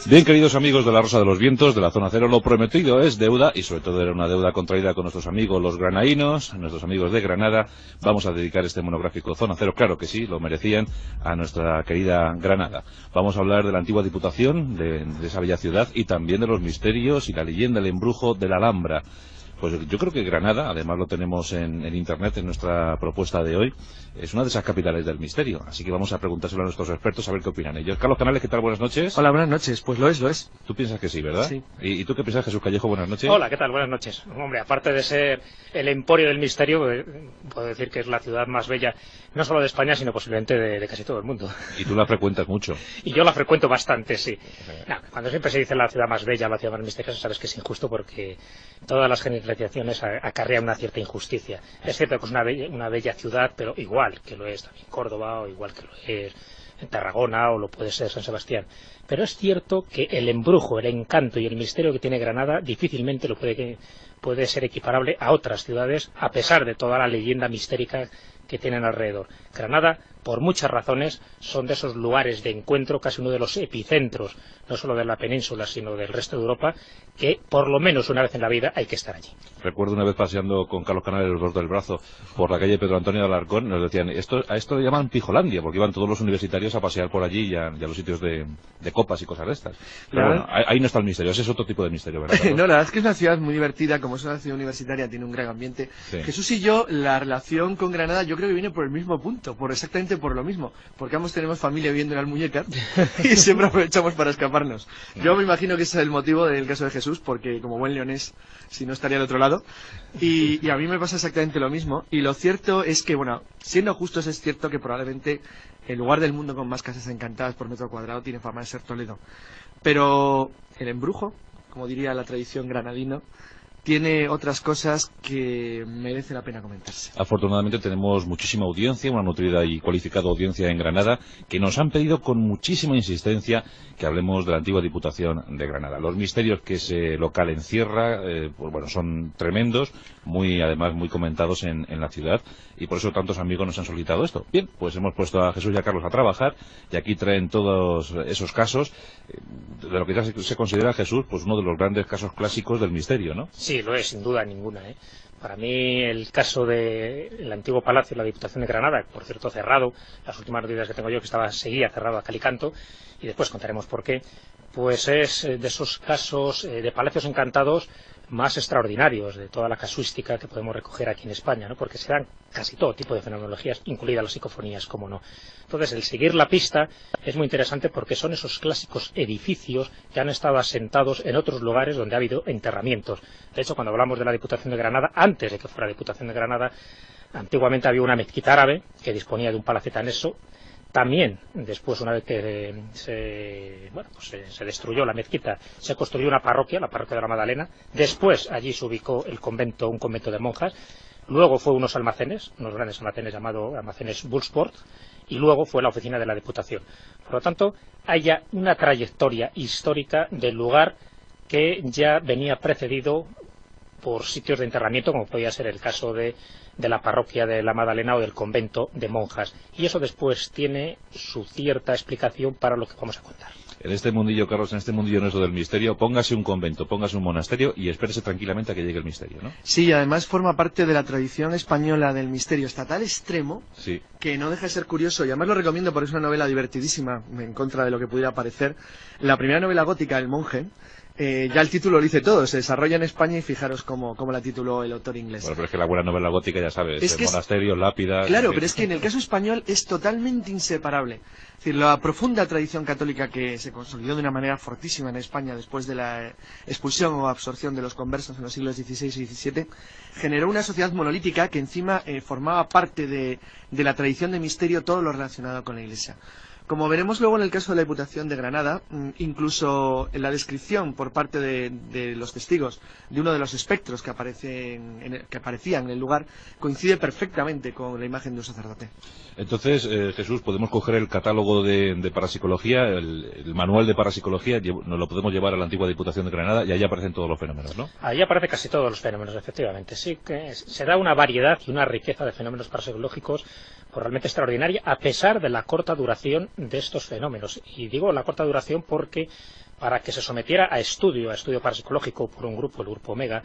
Bien, queridos amigos de la Rosa de los Vientos, de la Zona Cero, lo prometido es deuda, y sobre todo era una deuda contraída con nuestros amigos los granadinos, nuestros amigos de Granada. Vamos a dedicar este monográfico Zona Cero, claro que sí, lo merecían, a nuestra querida Granada. Vamos a hablar de la antigua Diputación, de esa bella ciudad, y también de los misterios y la leyenda, el embrujo de la Alhambra. Pues yo creo que Granada, además lo tenemos en internet, en nuestra propuesta de hoy, es una de esas capitales del misterio. Así que vamos a preguntárselo a nuestros expertos a ver qué opinan ellos. Carlos Canales, ¿qué tal? Buenas noches. Hola, buenas noches. Pues lo es. Tú piensas que sí, ¿verdad? Sí. ¿Y tú qué piensas, Jesús Callejo? Buenas noches. Hola, ¿qué tal? Buenas noches. Hombre, aparte de ser el emporio del misterio, puedo decir que es la ciudad más bella, no solo de España, sino posiblemente de casi todo el mundo. Y tú la frecuentas mucho. Y yo la frecuento bastante, sí. No, cuando siempre se dice la ciudad más bella, la ciudad más misteriosa, sabes que es injusto porque todas las generalizaciones acarrean una cierta injusticia. Es cierto que es una bella ciudad, pero igual que lo es también Córdoba, o igual que lo es en Tarragona, o lo puede ser San Sebastián. Pero es cierto que el embrujo, el encanto y el misterio que tiene Granada difícilmente puede ser equiparable a otras ciudades, a pesar de toda la leyenda mistérica que tienen alrededor. Granada, por muchas razones, son de esos lugares de encuentro, casi uno de los epicentros, no solo de la península, sino del resto de Europa, que por lo menos una vez en la vida hay que estar allí. Recuerdo una vez paseando con Carlos Canales los dos del brazo por la calle Pedro Antonio de Alarcón, nos decían, a esto le llaman Pijolandia, porque iban todos los universitarios a pasear por allí y a los sitios de copas y cosas de estas. Pero bueno, ahí no está el misterio, ese es otro tipo de misterio, ¿verdad? No, la verdad es que es una ciudad muy divertida, como es una ciudad universitaria, tiene un gran ambiente. Sí. Jesús y yo, la relación con Granada, yo creo que viene por el mismo punto, exactamente por lo mismo, porque ambos tenemos familia viviendo en Almuñécar y siempre aprovechamos para escaparnos. Yo me imagino que ese es el motivo del caso de Jesús, porque como buen leonés, si no estaría al otro lado, y a mí me pasa exactamente lo mismo, y lo cierto es que, bueno, siendo justos, es cierto que probablemente el lugar del mundo con más casas encantadas por metro cuadrado tiene fama de ser Toledo, pero el embrujo, como diría la tradición granadina, tiene otras cosas que merece la pena comentarse. Afortunadamente tenemos muchísima audiencia, una nutrida y cualificada audiencia en Granada, que nos han pedido con muchísima insistencia que hablemos de la antigua Diputación de Granada. Los misterios que ese local encierra, pues bueno, son tremendos, además muy comentados en la ciudad, y por eso tantos amigos nos han solicitado esto. Bien, pues hemos puesto a Jesús y a Carlos a trabajar, y aquí traen todos esos casos, de lo que ya se considera, Jesús, pues uno de los grandes casos clásicos del misterio, ¿no? Sí, lo es, sin duda ninguna. Para mí el caso del antiguo palacio de la Diputación de Granada, por cierto cerrado, las últimas noticias que tengo yo que seguía cerrado a cal y canto, y después contaremos por qué, pues es de esos casos de palacios encantados más extraordinarios de toda la casuística que podemos recoger aquí en España, ¿no? Porque se dan casi todo tipo de fenomenologías, incluidas las psicofonías, como no. Entonces, el seguir la pista es muy interesante porque son esos clásicos edificios que han estado asentados en otros lugares donde ha habido enterramientos. De hecho, cuando hablamos de la Diputación de Granada, antes de que fuera Diputación de Granada, antiguamente había una mezquita árabe que disponía de un palacete anexo. También, después, una vez que se destruyó la mezquita, se construyó una parroquia, la parroquia de la Magdalena. Después, allí se ubicó un convento de monjas. Luego fue unos almacenes, unos grandes almacenes llamados almacenes Bullsport. Y luego fue la oficina de la Diputación. Por lo tanto, hay ya una trayectoria histórica del lugar que ya venía precedido por sitios de enterramiento, como podía ser el caso de la parroquia de la Magdalena o del convento de monjas. Y eso después tiene su cierta explicación para lo que vamos a contar. En este mundillo, Carlos, en este mundillo nuestro del misterio, póngase un convento, póngase un monasterio y espérese tranquilamente a que llegue el misterio, ¿no? Sí, además forma parte de la tradición española del misterio hasta tal extremo que no deja de ser curioso, y además lo recomiendo porque es una novela divertidísima, en contra de lo que pudiera parecer. La primera novela gótica, El monje, ya el título lo dice todo, se desarrolla en España y fijaros cómo la tituló el autor inglés. Bueno, pero es que la buena novela gótica, ya sabes, es monasterios, lápidas... Claro, pero es que en el caso español es totalmente inseparable. Es decir, la profunda tradición católica que se consolidó de una manera fortísima en España después de la expulsión o absorción de los conversos en los siglos XVI y XVII, generó una sociedad monolítica que encima formaba parte de la tradición de misterio, todo lo relacionado con la Iglesia. Como veremos luego en el caso de la Diputación de Granada, incluso en la descripción por parte de los testigos de uno de los espectros que aparecían en el lugar, coincide perfectamente con la imagen de un sacerdote. Entonces, Jesús, podemos coger el catálogo de parapsicología, el manual de parapsicología, nos lo podemos llevar a la antigua Diputación de Granada y ahí aparecen todos los fenómenos, ¿no? Ahí aparecen casi todos los fenómenos, efectivamente. Sí que se da una variedad y una riqueza de fenómenos parapsicológicos realmente extraordinaria, a pesar de la corta duración de estos fenómenos. Y digo la corta duración porque para que se sometiera a estudio parapsicológico por un grupo, el Grupo Omega,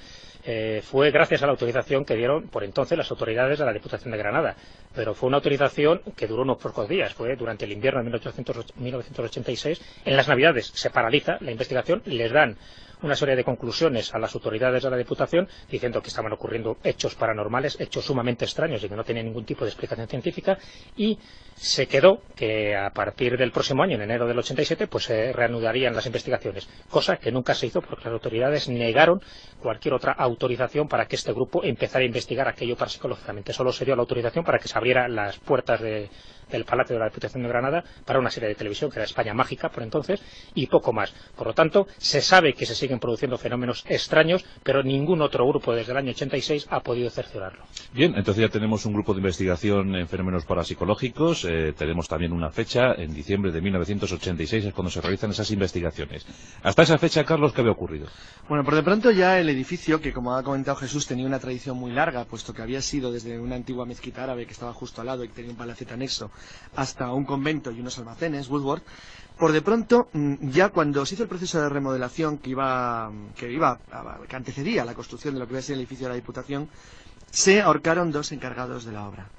fue gracias a la autorización que dieron por entonces las autoridades de la Diputación de Granada. Pero fue una autorización que duró unos pocos días, fue durante el invierno de 1986. En las Navidades se paraliza la investigación, les dan una serie de conclusiones a las autoridades de la Diputación diciendo que estaban ocurriendo hechos paranormales, hechos sumamente extraños y que no tenían ningún tipo de explicación científica, y se quedó que a partir del próximo año, en enero del 87, pues se reanudarían las investigaciones, cosa que nunca se hizo porque las autoridades negaron cualquier otra autorización para que este grupo empezara a investigar aquello parapsicológicamente. Solo se dio la autorización para que se abrieran las puertas del Palacio de la Diputación de Granada para una serie de televisión que era España Mágica por entonces, y poco más. Por lo tanto, se sabe que se siguen produciendo fenómenos extraños, pero ningún otro grupo desde el año 86 ha podido cerciorarlo. Bien, entonces ya tenemos un grupo de investigación en fenómenos parapsicológicos. Tenemos también una fecha, en diciembre de 1986 es cuando se realizan esas investigaciones. Hasta esa fecha, Carlos, ¿qué había ocurrido? Bueno, por de pronto ya el edificio, que como ha comentado Jesús, tenía una tradición muy larga, puesto que había sido desde una antigua mezquita árabe que estaba justo al lado y que tenía un palacete anexo, hasta un convento y unos almacenes, Woodward. Por de pronto, ya cuando se hizo el proceso de remodelación que antecedía la construcción de lo que iba a ser el edificio de la Diputación, se ahorcaron 2 encargados de la obra.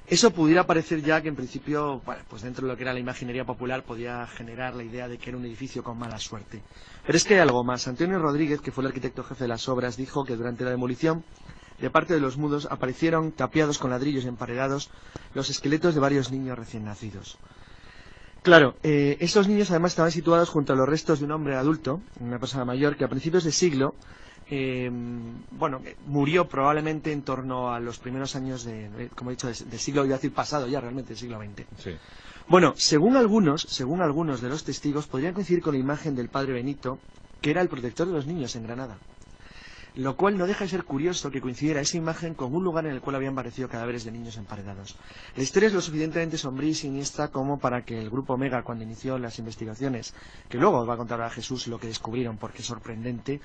Eso pudiera parecer ya que en principio, bueno, pues dentro de lo que era la imaginería popular podía generar la idea de que era un edificio con mala suerte. Pero es que hay algo más. Antonio Rodríguez, que fue el arquitecto jefe de las obras, dijo que durante la demolición de parte de los mudos aparecieron tapiados con ladrillos y emparedados los esqueletos de varios niños recién nacidos. Claro, estos niños además estaban situados junto a los restos de un hombre adulto, una persona mayor, que a principios de siglo murió probablemente en torno a los primeros años como he dicho, del siglo, iba a decir pasado ya realmente, del siglo XX. Sí. Bueno, según algunos de los testigos, podrían coincidir con la imagen del padre Benito, que era el protector de los niños en Granada. Lo cual no deja de ser curioso que coincidiera esa imagen con un lugar en el cual habían aparecido cadáveres de niños emparedados. La historia es lo suficientemente sombría y siniestra como para que el Grupo Omega, cuando inició las investigaciones, que luego os va a contar a Jesús lo que descubrieron porque es sorprendente,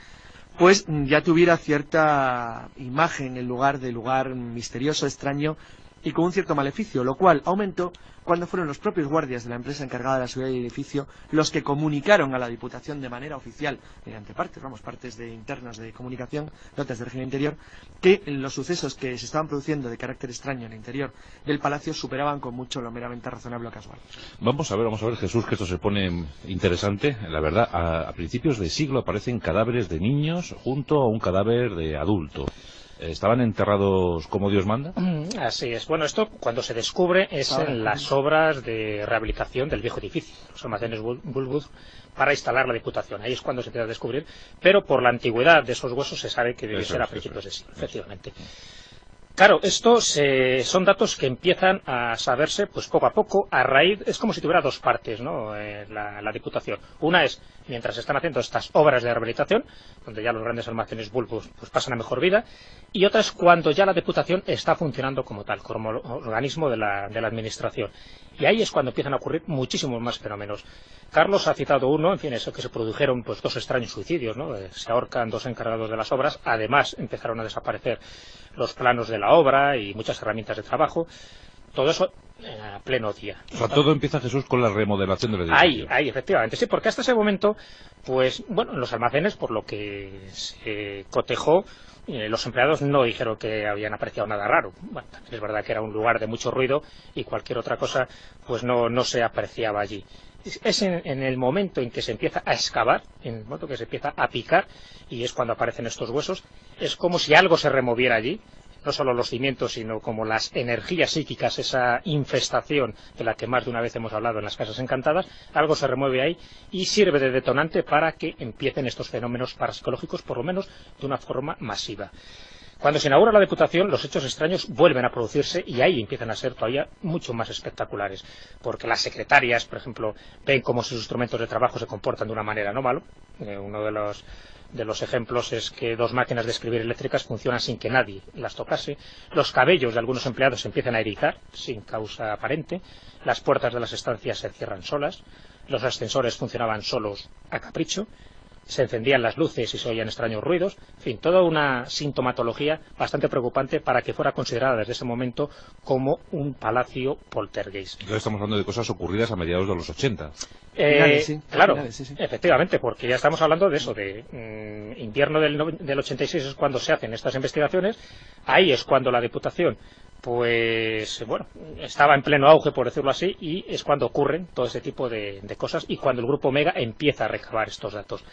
pues ya tuviera cierta imagen en lugar de lugar misterioso, extraño y con un cierto maleficio, lo cual aumentó cuando fueron los propios guardias de la empresa encargada de la seguridad del edificio los que comunicaron a la Diputación de manera oficial, mediante partes internas de comunicación, notas de régimen interior, que los sucesos que se estaban produciendo de carácter extraño en el interior del palacio superaban con mucho lo meramente razonable o casual. Vamos a ver, Jesús, que esto se pone interesante. La verdad, a principios de siglo aparecen cadáveres de niños junto a un cadáver de adulto. ¿Estaban enterrados como Dios manda? Así es. Bueno, esto cuando se descubre es en las obras de rehabilitación del viejo edificio, los almacenes Woolworth, para instalar la Diputación. Ahí es cuando se empieza a descubrir, pero por la antigüedad de esos huesos se sabe que debe ser a principios de siglo, efectivamente. Claro, estos son datos que empiezan a saberse pues poco a poco, a raíz, es como si tuviera dos partes, ¿no? La Diputación. Una es, mientras se están haciendo estas obras de rehabilitación, donde ya los grandes almacenes bulbos pues pasan a mejor vida, y otra es cuando ya la Diputación está funcionando como tal, como organismo de la Administración. Y ahí es cuando empiezan a ocurrir muchísimos más fenómenos. Carlos ha citado uno, en fin, eso que se produjeron pues 2 extraños suicidios, ¿no? Se ahorcan 2 encargados de las obras, además empezaron a desaparecer los planos de la obra y muchas herramientas de trabajo. Todo eso a pleno día. O sea, todo empieza, Jesús, con la remodelación del edificio. Ahí, efectivamente, sí, porque hasta ese momento, pues, bueno, en los almacenes, por lo que se cotejó, los empleados no dijeron que habían apreciado nada raro. Bueno, es verdad que era un lugar de mucho ruido y cualquier otra cosa, pues no se apreciaba allí. Es en el momento en que se empieza a excavar, en el momento que se empieza a picar, y es cuando aparecen estos huesos, es como si algo se removiera allí, no solo los cimientos, sino como las energías psíquicas, esa infestación de la que más de una vez hemos hablado en las casas encantadas, algo se remueve ahí y sirve de detonante para que empiecen estos fenómenos parapsicológicos, por lo menos de una forma masiva. Cuando se inaugura la Diputación, los hechos extraños vuelven a producirse y ahí empiezan a ser todavía mucho más espectaculares, porque las secretarias, por ejemplo, ven cómo sus instrumentos de trabajo se comportan de una manera anómala. Uno de los ejemplos es que 2 máquinas de escribir eléctricas funcionan sin que nadie las tocase, los cabellos de algunos empleados se empiezan a erizar sin causa aparente, las puertas de las estancias se cierran solas, los ascensores funcionaban solos a capricho, se encendían las luces y se oían extraños ruidos, en fin, toda una sintomatología bastante preocupante para que fuera considerada desde ese momento como un palacio poltergeist. Entonces estamos hablando de cosas ocurridas a mediados de los 80. Claro, efectivamente, porque ya estamos hablando de eso, de invierno del 86 es cuando se hacen estas investigaciones, ahí es cuando la Diputación pues bueno, estaba en pleno auge, por decirlo así, y es cuando ocurren todo ese tipo de cosas y cuando el Grupo Omega empieza a recabar estos datos.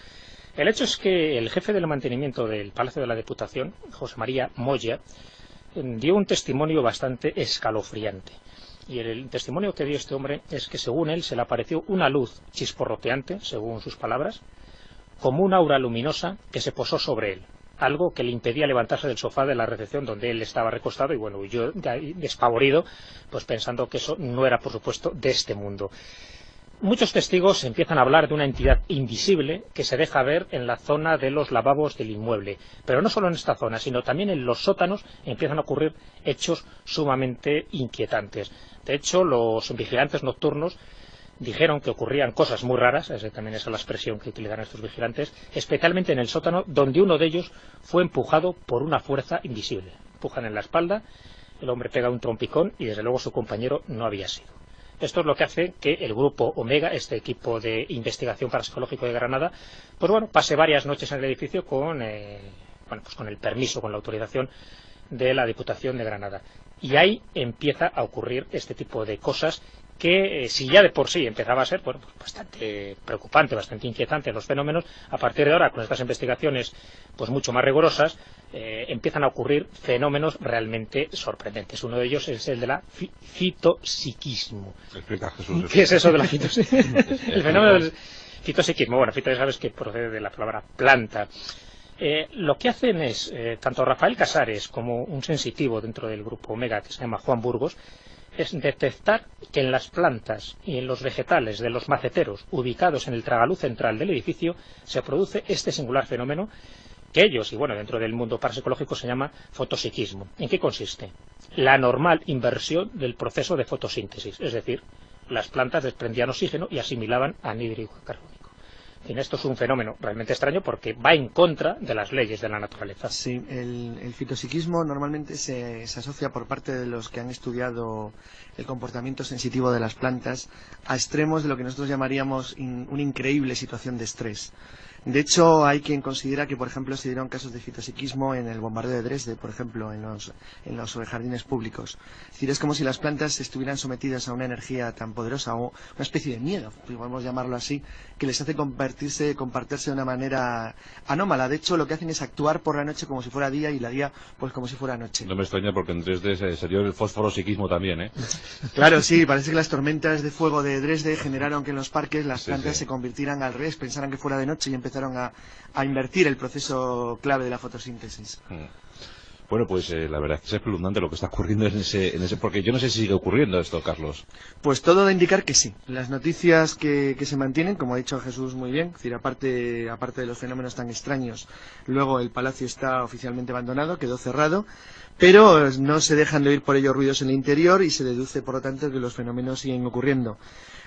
El hecho es que el jefe del mantenimiento del Palacio de la Diputación, José María Moya, dio un testimonio bastante escalofriante. Y el testimonio que dio este hombre es que, según él, se le apareció una luz chisporroteante, según sus palabras, como una aura luminosa que se posó sobre él, algo que le impedía levantarse del sofá de la recepción donde él estaba recostado, y bueno, yo despavorido, pues pensando que eso no era, por supuesto, de este mundo. Muchos testigos empiezan a hablar de una entidad invisible que se deja ver en la zona de los lavabos del inmueble, pero no solo en esta zona, sino también en los sótanos empiezan a ocurrir hechos sumamente inquietantes. De hecho, los vigilantes nocturnos dijeron que ocurrían cosas muy raras, esa también es la expresión que utilizan estos vigilantes, especialmente en el sótano, donde uno de ellos fue empujado por una fuerza invisible. Empujan en la espalda, el hombre pega un trompicón y desde luego su compañero no había sido. Esto es lo que hace que el Grupo Omega, este equipo de investigación parapsicológico de Granada, pues bueno, pase varias noches en el edificio con el permiso, con la autorización de la Diputación de Granada. Y ahí empieza a ocurrir este tipo de cosas que, si ya de por sí empezaba a ser bastante preocupante, bastante inquietante los fenómenos, a partir de ahora, con estas investigaciones pues mucho más rigurosas, empiezan a ocurrir fenómenos realmente sorprendentes. Uno de ellos es el de la fitopsiquismo. Explica, Jesús. ¿Qué es eso de la fitopsiquismo? El fenómeno del fitopsiquismo. Bueno, fito ya sabes que procede de la palabra planta. Lo que hacen es, tanto Rafael Casares como un sensitivo dentro del Grupo Omega, que se llama Juan Burgos, es detectar que en las plantas y en los vegetales de los maceteros ubicados en el tragaluz central del edificio se produce este singular fenómeno que ellos, y bueno, dentro del mundo parapsicológico se llama fotopsiquismo. ¿En qué consiste? La normal inversión del proceso de fotosíntesis, es decir, las plantas desprendían oxígeno y asimilaban anhídrido carbónico. En fin, esto es un fenómeno realmente extraño porque va en contra de las leyes de la naturaleza. Sí, el fitopsiquismo normalmente se asocia por parte de los que han estudiado el comportamiento sensitivo de las plantas a extremos de lo que nosotros llamaríamos una increíble situación de estrés. De hecho, hay quien considera que, por ejemplo, se dieron casos de fitopsiquismo en el bombardeo de Dresde, por ejemplo, en los jardines públicos. Es decir, es como si las plantas estuvieran sometidas a una energía tan poderosa, o una especie de miedo, podemos llamarlo así, que les hace compartirse de una manera anómala. De hecho, lo que hacen es actuar por la noche como si fuera día y la día pues como si fuera noche. No me extraña porque en Dresde se dio el fosforosiquismo también, ¿eh? Claro, sí, parece que las tormentas de fuego de Dresde generaron que en los parques las plantas se convirtieran al revés, pensaran que fuera de noche y empezaron a invertir el proceso clave de la fotosíntesis. Bueno, pues la verdad es que es espeluznante lo que está ocurriendo en ese porque yo no sé si sigue ocurriendo esto, Carlos. Pues todo da indicar que sí. Las noticias que se mantienen, como ha dicho Jesús muy bien, es decir, aparte de los fenómenos tan extraños, luego el palacio está oficialmente abandonado, quedó cerrado, pero no se dejan de oír por ello ruidos en el interior y se deduce, por lo tanto, que los fenómenos siguen ocurriendo.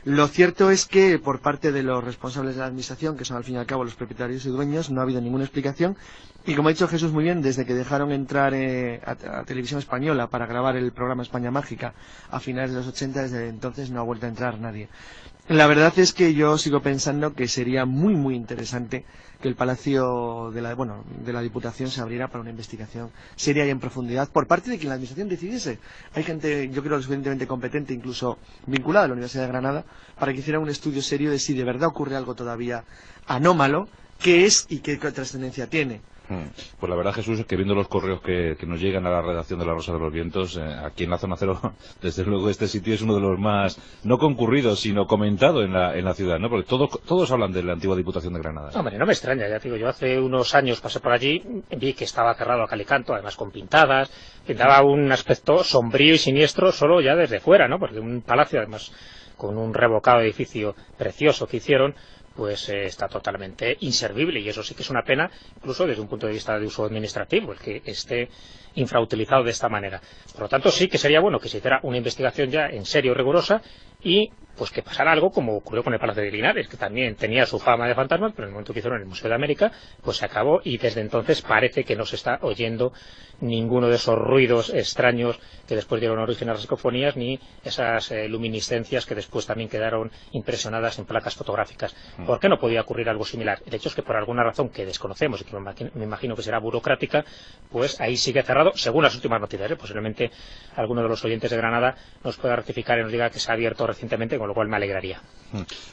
Lo cierto es que por parte de los responsables de la administración, que son al fin y al cabo los propietarios y dueños, no ha habido ninguna explicación y, como ha dicho Jesús muy bien, desde que dejaron entrar a Televisión Española para grabar el programa España Mágica a finales de los 80, desde entonces no ha vuelto a entrar nadie. La verdad es que yo sigo pensando que sería muy muy interesante que el Palacio de la Diputación se abriera para una investigación seria y en profundidad por parte de quien la Administración decidiese. Hay gente, yo creo, lo suficientemente competente, incluso vinculada a la Universidad de Granada, para que hiciera un estudio serio de si de verdad ocurre algo todavía anómalo, qué es y qué trascendencia tiene. Pues la verdad, Jesús, es que viendo los correos que nos llegan a la redacción de La Rosa de los Vientos, aquí en la Zona Cero, desde luego este sitio es uno de los más, no concurridos, sino comentado en la ciudad, ¿no? Porque todos hablan de la antigua Diputación de Granada. Hombre, no me extraña, ya te digo, yo hace unos años pasé por allí, vi que estaba cerrado a cal y canto, además con pintadas, que daba un aspecto sombrío y siniestro solo ya desde fuera, ¿no? Porque un palacio, además, con un revocado edificio precioso que hicieron, pues está totalmente inservible, y eso sí que es una pena, incluso desde un punto de vista de uso administrativo, el que esté infrautilizado de esta manera. Por lo tanto, sí que sería bueno que se hiciera una investigación ya en serio, rigurosa, y pues que pasara algo como ocurrió con el Palacio de Linares, que también tenía su fama de fantasmas, pero en el momento que hicieron en el Museo de América, pues se acabó, y desde entonces parece que no se está oyendo ninguno de esos ruidos extraños que después dieron origen a las psicofonías, ni esas luminiscencias que después también quedaron impresionadas en placas fotográficas. ¿Por qué no podía ocurrir algo similar? El hecho es que por alguna razón que desconocemos y que me imagino que será burocrática, pues ahí sigue cerrado, según las últimas noticias. Posiblemente alguno de los oyentes de Granada nos pueda rectificar y nos diga que se ha abierto recientemente, con lo cual me alegraría.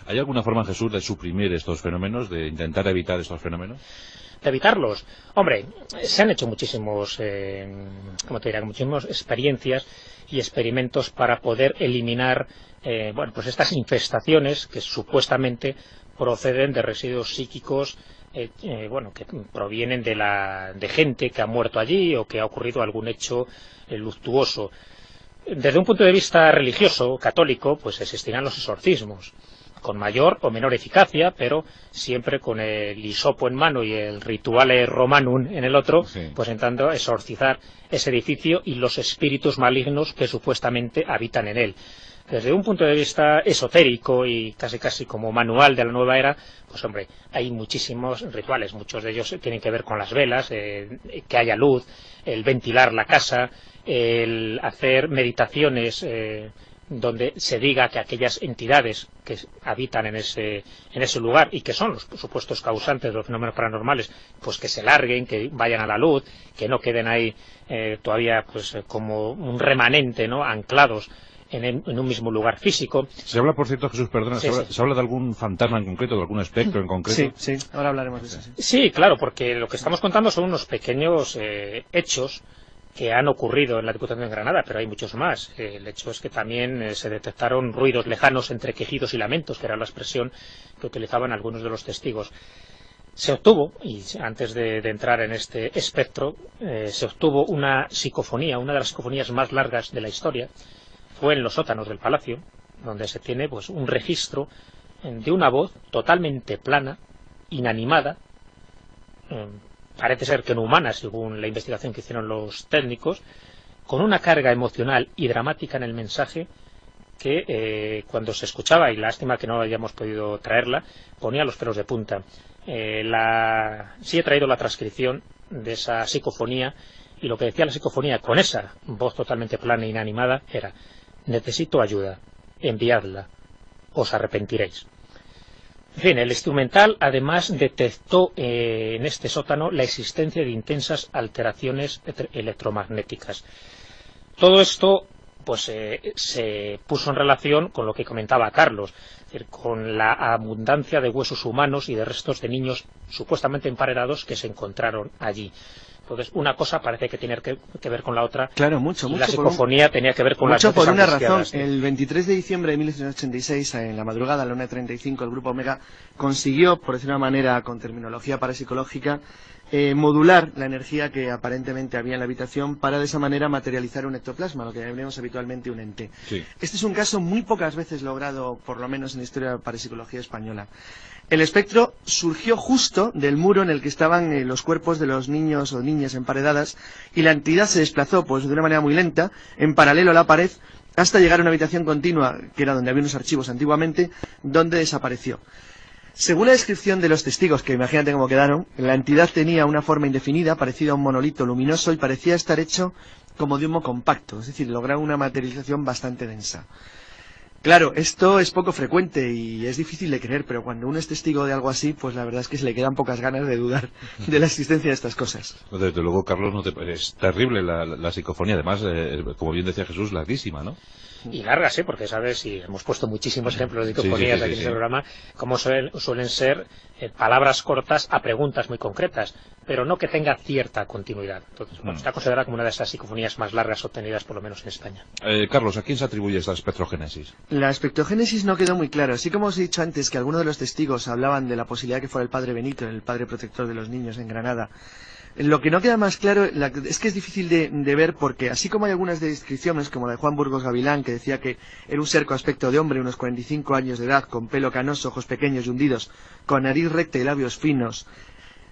¿Hay alguna forma, Jesús, de suprimir estos fenómenos, de intentar evitar estos fenómenos? De evitarlos. Hombre, se han hecho muchísimas experiencias y experimentos para poder eliminar pues estas infestaciones que supuestamente proceden de residuos psíquicos que provienen de gente que ha muerto allí o que ha ocurrido algún hecho luctuoso. Desde un punto de vista religioso, católico, pues existirán los exorcismos, con mayor o menor eficacia, pero siempre con el hisopo en mano y el rituale romanum en el otro, sí, pues intentando exorcizar ese edificio y los espíritus malignos que supuestamente habitan en él. Desde un punto de vista esotérico y casi como manual de la nueva era, pues hombre, hay muchísimos rituales, muchos de ellos tienen que ver con las velas, que haya luz, el ventilar la casa, el hacer meditaciones donde se diga que aquellas entidades que habitan en ese lugar y que son los supuestos causantes de los fenómenos paranormales, pues que se larguen, que vayan a la luz, que no queden ahí todavía pues como un remanente, ¿no?, anclados en un mismo lugar físico. Se habla, por cierto, Jesús, perdona, sí, se habla de algún fantasma en concreto, de algún espectro en concreto. Sí, ahora hablaremos de eso. Sí, claro, porque lo que estamos contando son unos pequeños hechos que han ocurrido en la Diputación de Granada, pero hay muchos más. El hecho es que también se detectaron ruidos lejanos entre quejidos y lamentos, que era la expresión que utilizaban algunos de los testigos. Se obtuvo, y antes de entrar en este espectro, se obtuvo una psicofonía, una de las psicofonías más largas de la historia. Fue en los sótanos del Palacio, donde se tiene pues un registro de una voz totalmente plana, inanimada, parece ser que no humana, según la investigación que hicieron los técnicos, con una carga emocional y dramática en el mensaje que cuando se escuchaba, y lástima que no hayamos podido traerla, ponía los pelos de punta. Sí he traído la transcripción de esa psicofonía, y lo que decía la psicofonía con esa voz totalmente plana e inanimada era: necesito ayuda, enviadla, os arrepentiréis. En fin, el instrumental además detectó en este sótano la existencia de intensas alteraciones electromagnéticas. Todo esto pues se puso en relación con lo que comentaba Carlos, es decir, con la abundancia de huesos humanos y de restos de niños supuestamente emparedados que se encontraron allí. Entonces, una cosa parece que tiene que ver con la otra. Claro, mucho. La psicofonía tenía que ver con las mucho por una razón. El 23 de diciembre de 1986, en la madrugada, a la 1:35, el Grupo Omega consiguió, por decir una manera, con terminología parapsicológica, modular la energía que aparentemente había en la habitación para de esa manera materializar un ectoplasma, lo que llamamos habitualmente un ente. Sí. Este es un caso muy pocas veces logrado, por lo menos en la historia de la parapsicología española. El espectro surgió justo del muro en el que estaban los cuerpos de los niños o niñas emparedadas, y la entidad se desplazó pues de una manera muy lenta, en paralelo a la pared, hasta llegar a una habitación continua, que era donde había unos archivos antiguamente, donde desapareció. Según la descripción de los testigos, que imagínate cómo quedaron, la entidad tenía una forma indefinida, parecida a un monolito luminoso, y parecía estar hecho como de humo compacto, es decir, lograron una materialización bastante densa. Claro, esto es poco frecuente y es difícil de creer, pero cuando uno es testigo de algo así, pues la verdad es que se le quedan pocas ganas de dudar de la existencia de estas cosas. Desde luego, Carlos, es terrible la psicofonía, además, como bien decía Jesús, larguísima, ¿no? Y largas, porque sabes, y hemos puesto muchísimos ejemplos de psicofonías aquí en el programa, como suelen ser palabras cortas a preguntas muy concretas, pero no que tenga cierta continuidad. Entonces, está considerada como una de esas psicofonías más largas obtenidas, por lo menos en España. Carlos, ¿a quién se atribuye esta espectrogénesis? La espectrogénesis no quedó muy claro. Así como os he dicho antes que algunos de los testigos hablaban de la posibilidad de que fuera el padre Benito, el padre protector de los niños en Granada, lo que no queda más claro es que es difícil de ver, porque así como hay algunas descripciones, como la de Juan Burgos Gavilán, que decía que era un ser con aspecto de hombre, unos 45 años de edad, con pelo canoso, ojos pequeños y hundidos, con nariz recta y labios finos,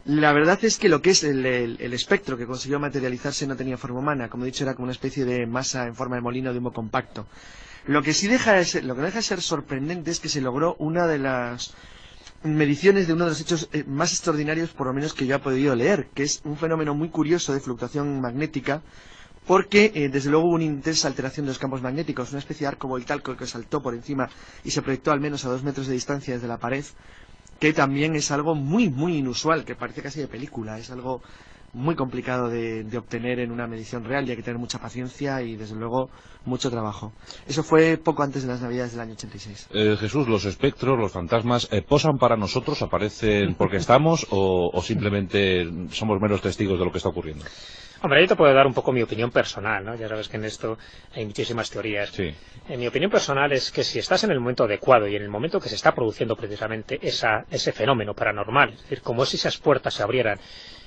la verdad es que lo que es el espectro que consiguió materializarse no tenía forma humana. Como he dicho, era como una especie de masa en forma de molino de humo compacto. Lo que no deja de ser sorprendente es que se logró una de las mediciones de uno de los hechos más extraordinarios, por lo menos que yo he podido leer, que es un fenómeno muy curioso de fluctuación magnética, porque desde luego hubo una intensa alteración de los campos magnéticos, una especie de arco voltaico que saltó por encima y se proyectó al menos a 2 metros de distancia desde la pared, que también es algo muy inusual, que parece casi de película, es algo muy complicado de obtener en una medición real, y hay que tener mucha paciencia y desde luego mucho trabajo. Eso fue poco antes de las Navidades del año 86. Jesús, los espectros, los fantasmas, ¿posan para nosotros, aparecen porque estamos o simplemente somos meros testigos de lo que está ocurriendo? Hombre, yo te puedo dar un poco mi opinión personal, ¿no? Ya sabes que en esto hay muchísimas teorías. Sí. Mi opinión personal es que si estás en el momento adecuado y en el momento que se está produciendo precisamente ese fenómeno paranormal, es decir, como si esas puertas se abrieran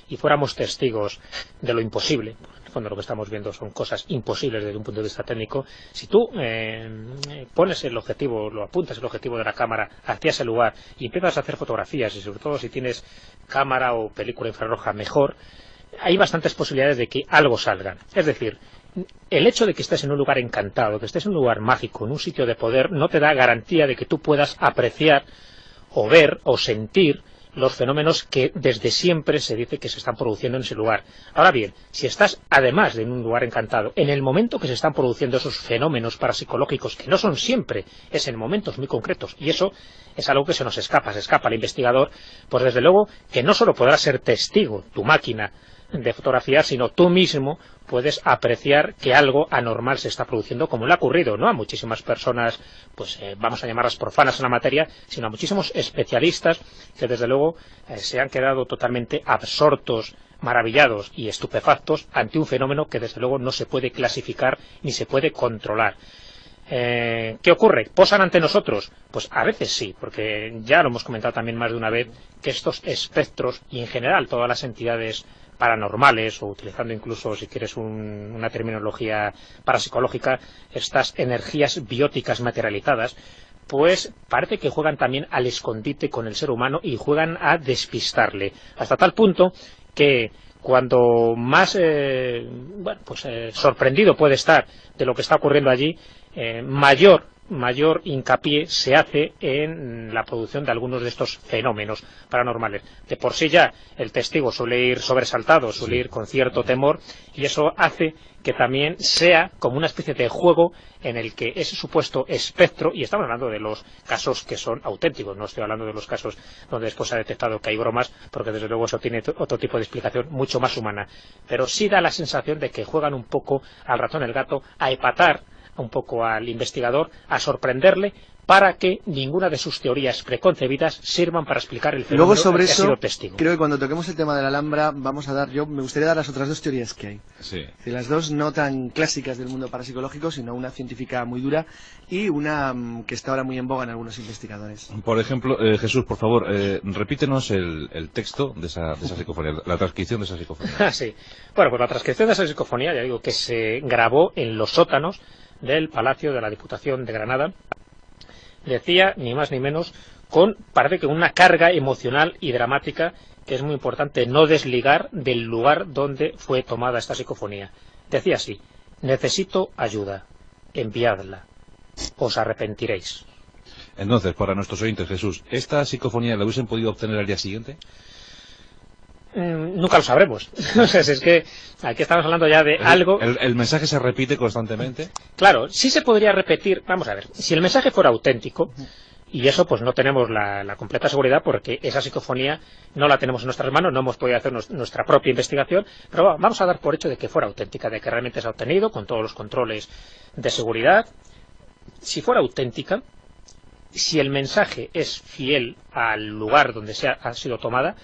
y fuéramos testigos de lo imposible, en el fondo lo que estamos viendo son cosas imposibles desde un punto de vista técnico, si tú pones el objetivo, lo apuntas el objetivo de la cámara hacia ese lugar y empiezas a hacer fotografías, y sobre todo si tienes cámara o película infrarroja mejor, hay bastantes posibilidades de que algo salga. Es decir, el hecho de que estés en un lugar encantado, que estés en un lugar mágico, en un sitio de poder, no te da garantía de que tú puedas apreciar o ver o sentir los fenómenos que desde siempre se dice que se están produciendo en ese lugar. Ahora bien, si estás, además de en un lugar encantado, en el momento que se están produciendo esos fenómenos parapsicológicos, que no son siempre, es en momentos muy concretos, y eso es algo que se escapa al investigador, pues desde luego que no solo podrá ser testigo tu máquina de fotografía, sino tú mismo puedes apreciar que algo anormal se está produciendo, como le ha ocurrido, no a muchísimas personas, pues vamos a llamarlas profanas en la materia, sino a muchísimos especialistas que desde luego se han quedado totalmente absortos, maravillados y estupefactos ante un fenómeno que desde luego no se puede clasificar ni se puede controlar. ¿Qué ocurre? ¿Posan ante nosotros? Pues a veces sí, porque ya lo hemos comentado también más de una vez, que estos espectros y en general todas las entidades paranormales, o utilizando incluso, si quieres, una terminología parapsicológica, estas energías bióticas materializadas, pues parece que juegan también al escondite con el ser humano y juegan a despistarle, hasta tal punto que cuando más sorprendido puede estar de lo que está ocurriendo allí, mayor hincapié se hace en la producción de algunos de estos fenómenos paranormales. De por sí ya el testigo suele ir sobresaltado, suele ir con cierto temor, y eso hace que también sea como una especie de juego en el que ese supuesto espectro, y estamos hablando de los casos que son auténticos, no estoy hablando de los casos donde después se ha detectado que hay bromas, porque desde luego eso tiene otro tipo de explicación mucho más humana, pero sí da la sensación de que juegan un poco al ratón y el gato, a epatar un poco al investigador, a sorprenderle, para que ninguna de sus teorías preconcebidas sirvan para explicar el fenómeno. Luego sobre que eso, ha sido testigo. Creo que cuando toquemos el tema de la Alhambra me gustaría dar las otras dos teorías que hay. Sí. Las dos no tan clásicas del mundo parapsicológico, sino una científica muy dura y una que está ahora muy en boga en algunos investigadores. Por ejemplo, Jesús, por favor, repítenos el texto de esa psicofonía, la transcripción de esa psicofonía. Sí. Bueno, pues la transcripción de esa psicofonía, ya digo, que se grabó en los sótanos del Palacio de la Diputación de Granada, decía ni más ni menos, parece que una carga emocional y dramática que es muy importante no desligar del lugar donde fue tomada esta psicofonía. Decía así: necesito ayuda, enviadla, os arrepentiréis. Entonces, para nuestros oyentes, Jesús, ¿esta psicofonía la hubiesen podido obtener al día siguiente? Nunca lo sabremos. Es que aquí estamos hablando ya de algo... ¿El mensaje se repite constantemente? Claro, sí se podría repetir. Vamos a ver, si el mensaje fuera auténtico, y eso pues no tenemos la completa seguridad, porque esa psicofonía no la tenemos en nuestras manos, no hemos podido hacer nuestra propia investigación, pero vamos a dar por hecho de que fuera auténtica, de que realmente se ha obtenido con todos los controles de seguridad. Si fuera auténtica, si el mensaje es fiel al lugar donde ha sido tomada,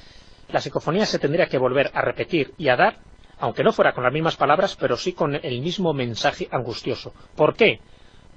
la psicofonía se tendría que volver a repetir y a dar, aunque no fuera con las mismas palabras, pero sí con el mismo mensaje angustioso. ¿Por qué?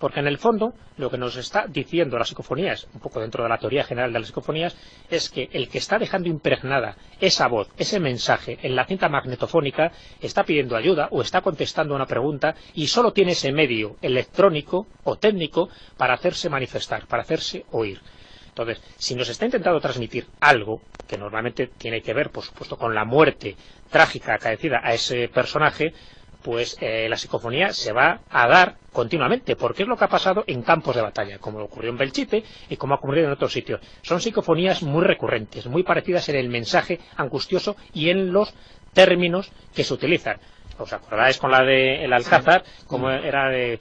Porque en el fondo lo que nos está diciendo las psicofonías, un poco dentro de la teoría general de las psicofonías, es que el que está dejando impregnada esa voz, ese mensaje en la cinta magnetofónica, está pidiendo ayuda o está contestando una pregunta y solo tiene ese medio electrónico o técnico para hacerse manifestar, para hacerse oír. Entonces, si nos está intentando transmitir algo que normalmente tiene que ver, por supuesto, con la muerte trágica acaecida a ese personaje, pues la psicofonía se va a dar continuamente, porque es lo que ha pasado en campos de batalla, como ocurrió en Belchite y como ha ocurrido en otros sitios. Son psicofonías muy recurrentes, muy parecidas en el mensaje angustioso y en los términos que se utilizan. ¿Os acordáis con la de El Alcázar? Como era de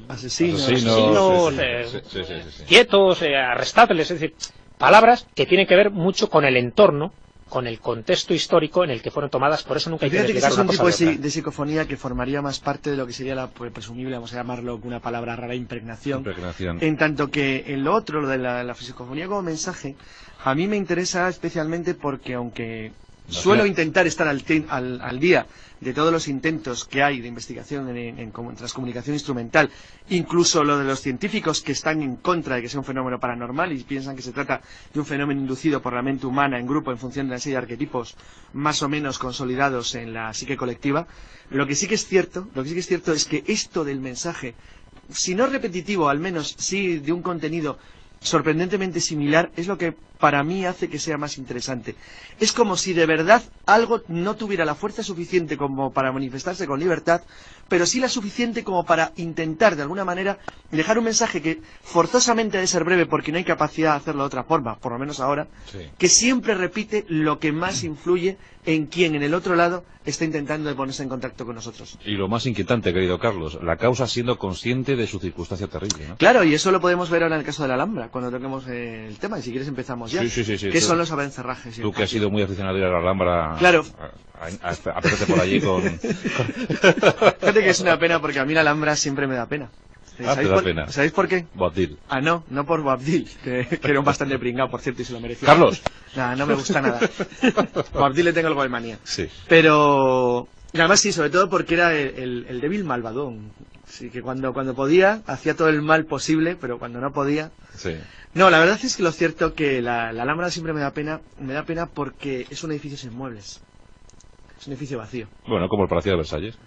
asesinos, quietos, arrestables, es decir, palabras que tienen que ver mucho con el entorno, con el contexto histórico en el que fueron tomadas. Por eso nunca hay que desligar una cosa de otra. Es un tipo de psicofonía que formaría más parte de lo que sería la presumible, vamos a llamarlo con una palabra rara, impregnación. En tanto que en lo otro, lo de la psicofonía como mensaje, a mí me interesa especialmente porque aunque suelo intentar estar al día de todos los intentos que hay de investigación en transcomunicación instrumental, incluso lo de los científicos que están en contra de que sea un fenómeno paranormal y piensan que se trata de un fenómeno inducido por la mente humana en grupo en función de una serie de arquetipos más o menos consolidados en la psique colectiva, lo que sí que es cierto es que esto del mensaje, si no repetitivo, al menos sí de un contenido sorprendentemente similar, es lo que para mí hace que sea más interesante. Es como si de verdad algo no tuviera la fuerza suficiente como para manifestarse con libertad, pero sí la suficiente como para intentar de alguna manera dejar un mensaje que forzosamente ha de ser breve porque no hay capacidad de hacerlo de otra forma, por lo menos ahora, que siempre repite lo que más influye en quien en el otro lado está intentando de ponerse en contacto con nosotros. Y lo más inquietante, querido Carlos, la causa siendo consciente de su circunstancia terrible, ¿no? Claro, y eso lo podemos ver ahora en el caso de la Alhambra, cuando toquemos el tema, y si quieres empezamos ya. Sí. ¿Qué son los abencerrajes? Tú que has sido muy aficionado a ir a la Alhambra, claro, a pasarte por allí con... Fíjate que es una pena porque a mí la Alhambra siempre me da pena. ¿Sabéis por qué? Boabdil. No por Boabdil, que era un bastante pringado, por cierto, y se lo merecía. Carlos. No me gusta nada. Boabdil le tengo algo de manía. Sí. Pero, además sí, sobre todo porque era el débil malvadón. Sí, que cuando podía, hacía todo el mal posible, pero cuando no podía... Sí. No, la verdad es que lo cierto que la Alhambra siempre me da pena porque es un edificio sin muebles. Es un edificio vacío. Bueno, como el Palacio de Versalles.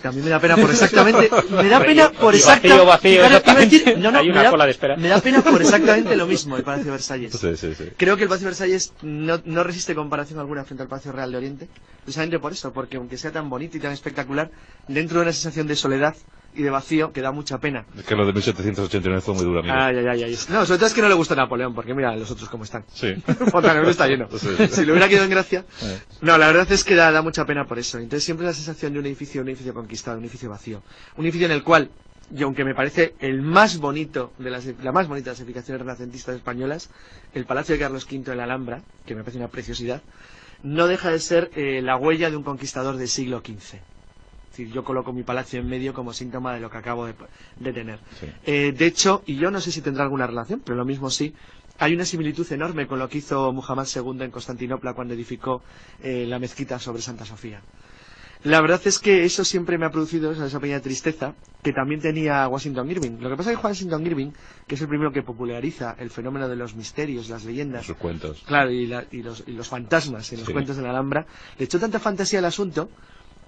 A mí me da pena por exactamente... Me da pena por exactamente... Vacío, hay una cola de espera. Me da pena por exactamente lo mismo el Palacio de Versalles. Sí. Creo que el Palacio de Versalles no resiste comparación alguna frente al Palacio Real de Oriente. Precisamente por eso, porque aunque sea tan bonito y tan espectacular, dentro de una sensación de soledad y de vacío que da mucha pena. Es que lo de 1789 fue muy duro, amigo. Ay. No, sobre todo es que no le gusta Napoleón, porque mira los otros cómo están. Sí. Fontainebleau está lleno. Sí. Si le hubiera quedado en gracia. No, la verdad es que da mucha pena por eso. Entonces siempre la sensación de un edificio conquistado, un edificio vacío. Un edificio en el cual, y aunque me parece el más bonito la más bonita de las edificaciones renacentistas españolas, el Palacio de Carlos V en la Alhambra, que me parece una preciosidad, no deja de ser la huella de un conquistador del siglo XV. Es decir, yo coloco mi palacio en medio como síntoma de lo que acabo de tener. Sí. De hecho, y yo no sé si tendrá alguna relación, pero lo mismo sí, hay una similitud enorme con lo que hizo Muhammad II en Constantinopla cuando edificó la mezquita sobre Santa Sofía. La verdad es que eso siempre me ha producido esa pequeña tristeza que también tenía Washington Irving. Lo que pasa es que Washington Irving, que es el primero que populariza el fenómeno de los misterios, las leyendas, sus cuentos, claro, y los fantasmas en los cuentos de la Alhambra, le echó tanta fantasía al asunto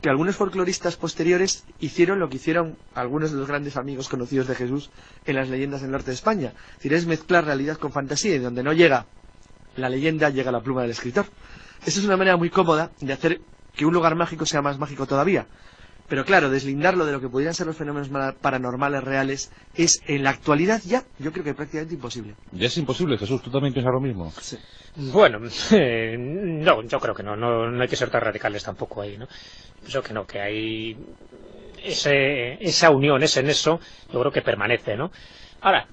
que algunos folcloristas posteriores hicieron lo que hicieron algunos de los grandes amigos conocidos de Jesús en las leyendas del norte de España. Es decir, es mezclar realidad con fantasía, y donde no llega la leyenda, llega la pluma del escritor. Esa es una manera muy cómoda de hacer que un lugar mágico sea más mágico todavía. Pero claro, deslindarlo de lo que podrían ser los fenómenos paranormales reales es, en la actualidad ya, yo creo que prácticamente imposible. Ya es imposible, Jesús, ¿tú también piensas lo mismo? Sí. Bueno, no, yo creo que no hay que ser tan radicales tampoco ahí, ¿no? Yo que no, que hay esa unión, ese nexo, yo creo que permanece, ¿no? Ahora...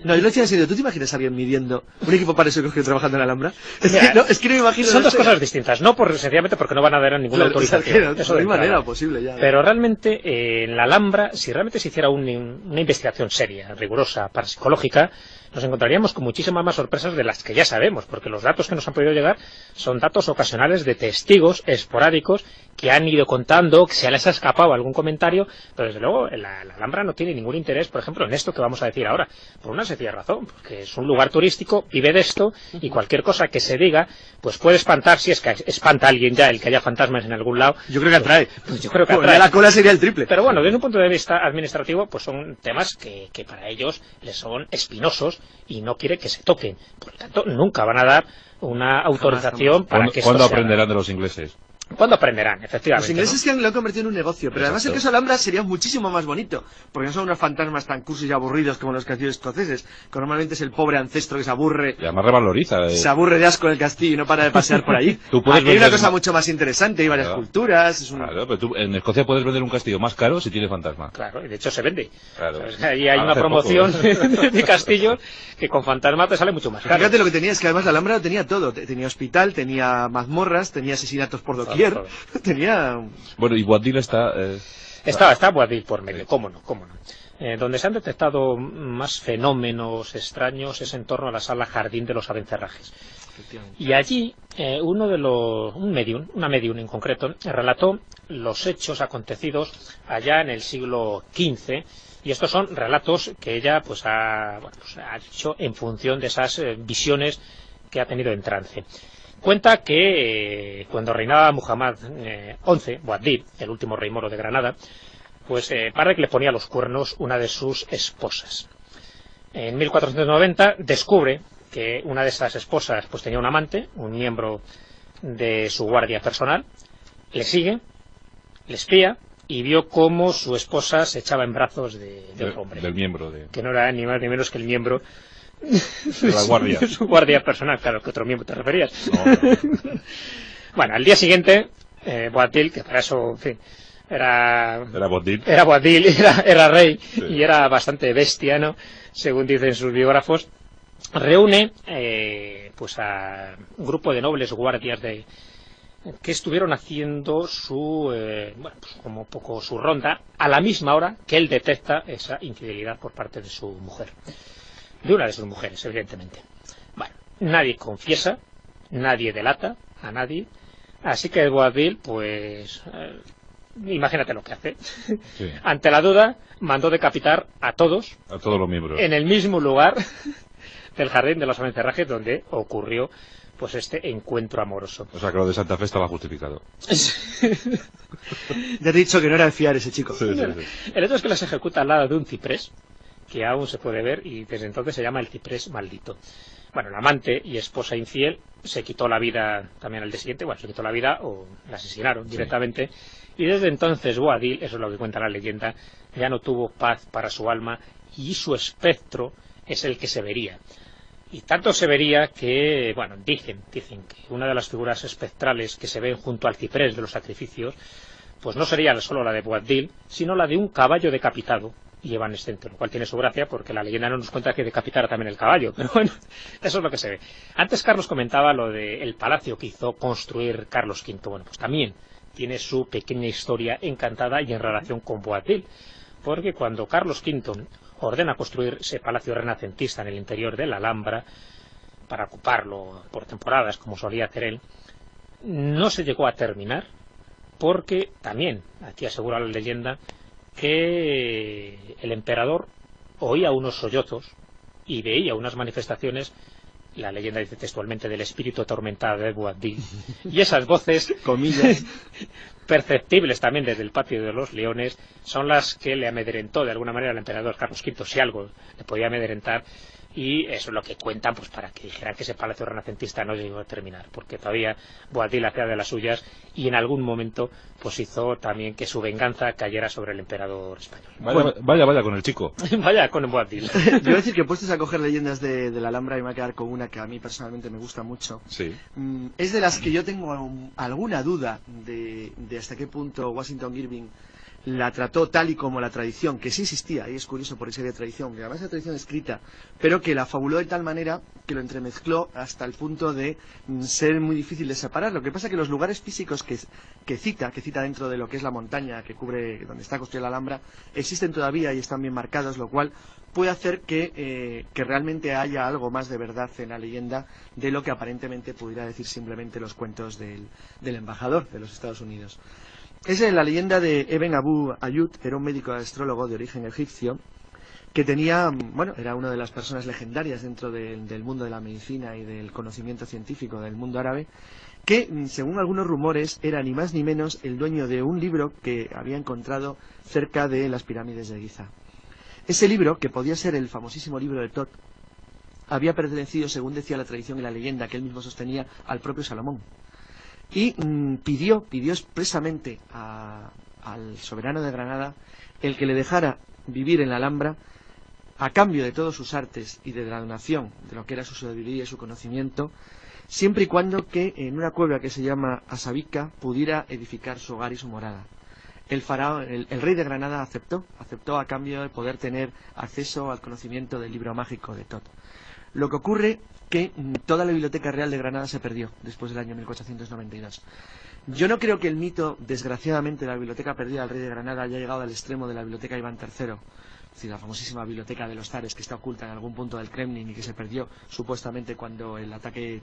No, yo lo decía en serio, ¿tú te imaginas a alguien midiendo un equipo parecido que trabajando en la Alhambra? Es que no me imagino... Son dos cosas distintas, no sencillamente porque no van a dar ninguna autorización. Eso de manera posible ya. Pero realmente en la Alhambra, si realmente se hiciera una investigación seria, rigurosa, parapsicológica, nos encontraríamos con muchísimas más sorpresas de las que ya sabemos, porque los datos que nos han podido llegar son datos ocasionales de testigos esporádicos que han ido contando, que se les ha escapado algún comentario, pero desde luego la Alhambra no tiene ningún interés, por ejemplo, en esto que vamos a decir ahora, por una sencilla razón, porque es un lugar turístico, vive de esto, y cualquier cosa que se diga, pues puede espantar, si es que espanta a alguien ya el que haya fantasmas en algún lado. Yo creo que atrae. Pues yo creo que atrae. La cola sería el triple. Pero bueno, desde un punto de vista administrativo, pues son temas que para ellos les son espinosos y no quiere que se toquen. Por lo tanto, nunca van a dar una autorización para que esto ¿Cuándo se haga. aprenderán de los ingleses? ¿Cuándo aprenderán? Efectivamente. Los ingleses que lo han convertido en un negocio, pero además el caso Alhambra sería muchísimo más bonito, porque no son unos fantasmas tan cursis y aburridos como los castillos escoceses, que normalmente es el pobre ancestro que se aburre. Y además revaloriza. Se aburre de asco en el castillo y no para de pasear por ahí. Aquí hay una cosa mucho más interesante, hay varias culturas. Claro, pero tú en Escocia puedes vender un castillo más caro si tiene fantasma. Claro, y de hecho se vende. Claro. O sea, ahí hay una promoción de castillos que con fantasma te sale mucho más caro. Fíjate lo que tenía, es que además la Alhambra lo tenía todo. Tenía hospital, tenía mazmorras, tenía asesinatos por doquier, tenía... Bueno, y Boabdil está... Está Boabdil por medio, cómo no. Donde se han detectado más fenómenos extraños es en torno a la sala Jardín de los Abencerrajes. Y allí una medium en concreto, relató los hechos acontecidos allá en el siglo XV, y estos son relatos que ella pues ha hecho en función de esas visiones que ha tenido en trance. Cuenta que cuando reinaba Muhammad XI, Boabdil, el último rey moro de Granada, pues parece que le ponía los cuernos una de sus esposas. En 1490 descubre que una de esas esposas pues tenía un amante, un miembro de su guardia personal, le sigue, le espía y vio cómo su esposa se echaba en brazos de otro hombre. Del miembro de... Que no era ni más ni menos que el miembro de la guardia. Su guardia personal, claro, ¿qué otro miembro te referías? No. Bueno, al día siguiente, Boabdil, que para eso, en fin, era Boabdil, era rey, sí. Y era bastante bestia, ¿no? Según dicen sus biógrafos, reúne pues a un grupo de nobles guardias que estuvieron haciendo pues como poco su ronda a la misma hora que él detecta esa infidelidad por parte de su mujer. De una de sus mujeres, evidentemente. Bueno, nadie confiesa, nadie delata a nadie, así que Boabdil, pues, imagínate lo que hace. Sí. Ante la duda, mandó decapitar a todos los miembros en el mismo lugar del Jardín de los Abencerrajes donde ocurrió pues este encuentro amoroso. O sea que lo de Santa Fe estaba justificado. Ya te he dicho que no era de fiar ese chico. Sí. El hecho es que las ejecuta al lado de un ciprés, que aún se puede ver, y desde entonces se llama el ciprés maldito. Bueno, la amante y esposa infiel se quitó la vida también al día siguiente, se quitó la vida o la asesinaron directamente, y desde entonces Boabdil, eso es lo que cuenta la leyenda, ya no tuvo paz para su alma, y su espectro es el que se vería. Y tanto se vería que, dicen que una de las figuras espectrales que se ven junto al ciprés de los sacrificios, pues no sería solo la de Boabdil, sino la de un caballo decapitado y evanescente, lo cual tiene su gracia porque la leyenda no nos cuenta que decapitara también el caballo, pero bueno, eso es lo que se ve. Antes Carlos comentaba lo del palacio que hizo construir Carlos V, pues también tiene su pequeña historia encantada y en relación con Boabdil, porque cuando Carlos V ordena construir ese palacio renacentista en el interior de la Alhambra, para ocuparlo por temporadas, como solía hacer él, no se llegó a terminar, porque también, aquí asegura la leyenda, que el emperador oía unos sollozos y veía unas manifestaciones, la leyenda dice textualmente, del espíritu atormentado de Boabdil, y esas voces, comillas, perceptibles también desde el patio de los leones, son las que le amedrentó de alguna manera al emperador Carlos V, si algo le podía amedrentar, y eso es lo que cuentan pues para que dijeran que ese palacio renacentista no llegó a terminar, porque todavía Boabdil hacía de las suyas y en algún momento pues hizo también que su venganza cayera sobre el emperador español. Vaya con el chico. Vaya con Boabdil. Yo voy a decir que puestos a coger leyendas de la Alhambra, y me voy a quedar con una que a mí personalmente me gusta mucho. Sí. Es de las que yo tengo alguna duda de hasta qué punto Washington Irving la trató tal y como la tradición, que sí existía, y es curioso porque sí había tradición, que además era tradición escrita, pero que la fabuló de tal manera que lo entremezcló hasta el punto de ser muy difícil de separar. Lo que pasa es que los lugares físicos que cita dentro de lo que es la montaña que cubre donde está construida la Alhambra, existen todavía y están bien marcados, lo cual puede hacer que realmente haya algo más de verdad en la leyenda de lo que aparentemente pudiera decir simplemente los cuentos del embajador de los Estados Unidos. Es la leyenda de Ibn Abu Ayyub, era un médico astrólogo de origen egipcio, que tenía, era una de las personas legendarias dentro del mundo de la medicina y del conocimiento científico del mundo árabe, que, según algunos rumores, era ni más ni menos el dueño de un libro que había encontrado cerca de las pirámides de Giza. Ese libro, que podía ser el famosísimo libro de Tot, había pertenecido, según decía la tradición y la leyenda que él mismo sostenía, al propio Salomón. y pidió expresamente al soberano de Granada el que le dejara vivir en la Alhambra a cambio de todos sus artes y de la donación de lo que era su sabiduría y su conocimiento, siempre y cuando que en una cueva que se llama Asabica pudiera edificar su hogar y su morada. El faraón, el rey de Granada aceptó a cambio de poder tener acceso al conocimiento del libro mágico de Tot. Lo que ocurre que toda la Biblioteca Real de Granada se perdió después del año 1492. Yo no creo que el mito, desgraciadamente, de la biblioteca perdida del rey de Granada haya llegado al extremo de la biblioteca Iván III, es decir, la famosísima biblioteca de los zares que está oculta en algún punto del Kremlin y que se perdió supuestamente cuando el ataque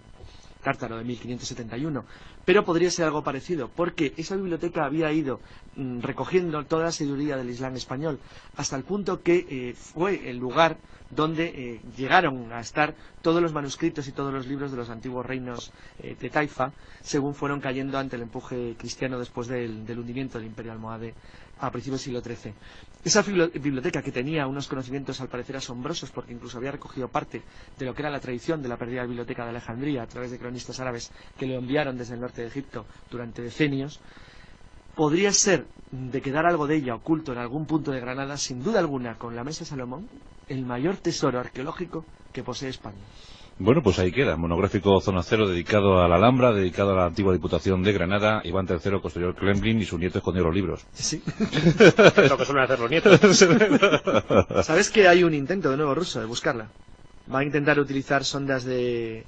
tártaro de 1571, pero podría ser algo parecido, porque esa biblioteca había ido recogiendo toda la sabiduría del Islam español, hasta el punto que fue el lugar donde llegaron a estar todos los manuscritos y todos los libros de los antiguos reinos de Taifa, según fueron cayendo ante el empuje cristiano después del hundimiento del Imperio Almohade a principios del siglo XIII. Esa biblioteca, que tenía unos conocimientos al parecer asombrosos, porque incluso había recogido parte de lo que era la tradición de la perdida biblioteca de Alejandría a través de cronistas árabes que lo enviaron desde el norte de Egipto durante decenios, podría ser, de quedar algo de ella oculto en algún punto de Granada, sin duda alguna, con la Mesa Salomón, el mayor tesoro arqueológico que posee España. Bueno, pues ahí queda, monográfico Zona Cero dedicado a la Alhambra, dedicado a la antigua Diputación de Granada. Iván III construyó el Kremlin y su nieto escondió los libros. Sí. Es lo que suelen hacer los nietos. ¿Sabes que hay un intento de nuevo ruso de buscarla? Va a intentar utilizar sondas de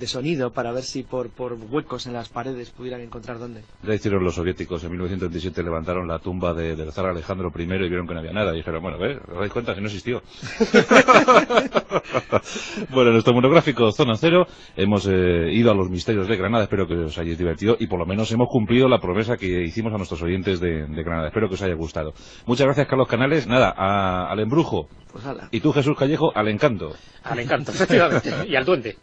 sonido para ver si por huecos en las paredes pudieran encontrar dónde. Ya hicieron los soviéticos, en 1927 levantaron la tumba del zar Alejandro I y vieron que no había nada, y dijeron, bueno, ¿os dais cuenta que no existió? Bueno, en nuestro monográfico Zona Cero hemos ido a los misterios de Granada, espero que os hayáis divertido y por lo menos hemos cumplido la promesa que hicimos a nuestros oyentes de Granada, espero que os haya gustado. Muchas gracias, Carlos Canales, nada, al embrujo. Pues hala. Y tú, Jesús Callejo, al encanto. Al encanto, efectivamente, y al duende.